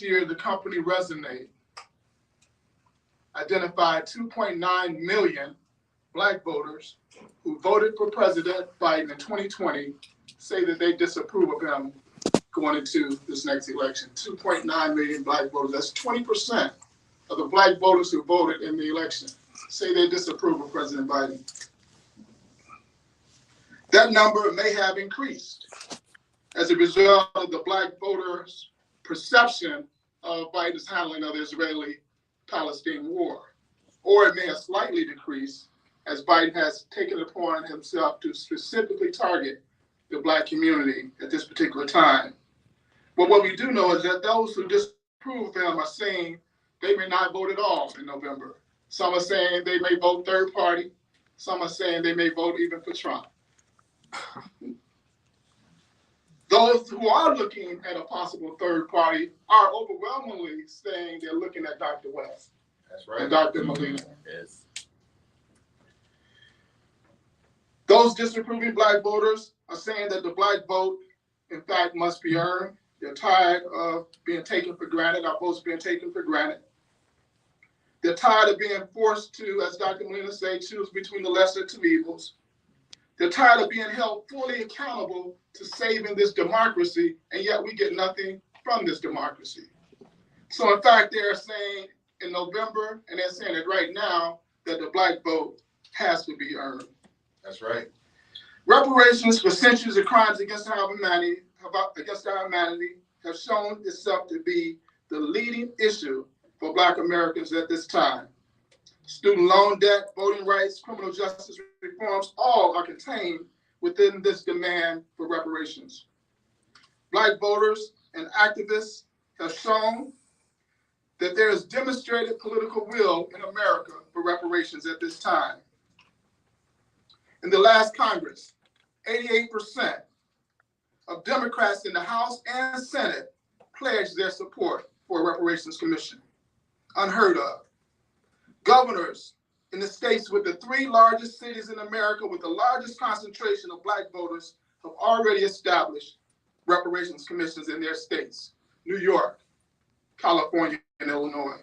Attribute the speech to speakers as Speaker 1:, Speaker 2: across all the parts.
Speaker 1: year, the company Resonate identified 2.9 million Black voters who voted for President Biden in 2020 say that they disapprove of him going into this next election. 2.9 million Black voters. That's 20% of the Black voters who voted in the election say they disapprove of President Biden. That number may have increased as a result of the Black voters' perception of Biden's handling of the Israeli-Palestine war. Or it may have slightly decreased as Biden has taken it upon himself to specifically target the Black community at this particular time. But what we do know is that those who disapprove of him are saying they may not vote at all in November. Some are saying they may vote third party. Some are saying they may vote even for Trump. Those who are looking at a possible third party are overwhelmingly saying they're looking at Dr. West.
Speaker 2: That's right.
Speaker 1: And Dr. Molina.
Speaker 2: Yes.
Speaker 1: Those disapproving Black voters are saying that the Black vote, in fact, must be earned. They're tired of being taken for granted, our votes being taken for granted. They're tired of being forced to, as Dr. Molina said, choose between the lesser two evils. They're tired of being held fully accountable to saving this democracy, and yet we get nothing from this democracy. So in fact, they're saying in November, and they're saying it right now, that the Black vote has to be earned.
Speaker 2: That's right.
Speaker 1: Reparations for centuries of crimes against our humanity have shown itself to be the leading issue for Black Americans at this time. Student loan debt, voting rights, criminal justice reforms, all are contained within this demand for reparations. Black voters and activists have shown that there is demonstrated political will in America for reparations at this time. In the last Congress, 88% of Democrats in the House and Senate pledged their support for a reparations commission. Unheard of. Governors in the states with the 3 largest cities in America with the largest concentration of Black voters have already established reparations commissions in their states: New York, California, and Illinois.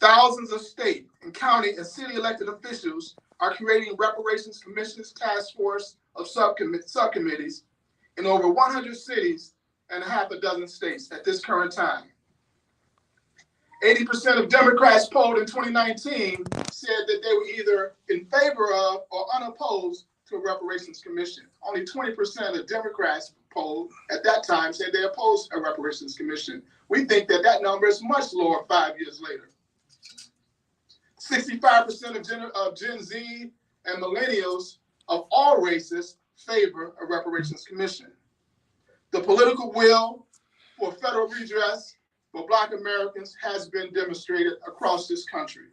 Speaker 1: Thousands of state and county and city elected officials are creating reparations commissions, task force of subcommittees in over 100 cities and half a dozen states at this current time. 80% of Democrats polled in 2019 said that they were either in favor of or unopposed to a reparations commission. Only 20% of Democrats polled at that time said they opposed a reparations commission. We think that that number is much lower 5 years later. 65% of Gen Z and millennials of all races favor a reparations commission. The political will for federal redress for Black Americans has been demonstrated across this country.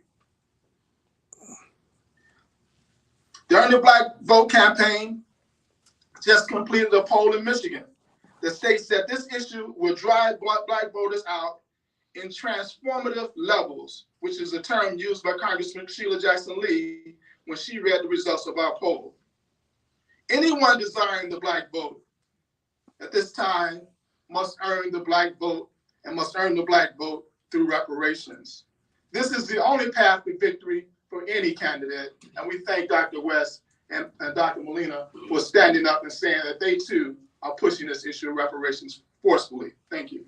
Speaker 1: The Earn the Black Vote campaign just completed a poll in Michigan that states that this issue will drive Black voters out in transformative levels, which is a term used by Congressman Sheila Jackson Lee when she read the results of our poll. Anyone desiring the Black vote at this time must earn the Black vote and must earn the Black vote through reparations. This is the only path to victory for any candidate, and we thank Dr. West and Dr. Molina for standing up and saying that they too are pushing this issue of reparations forcefully. Thank you.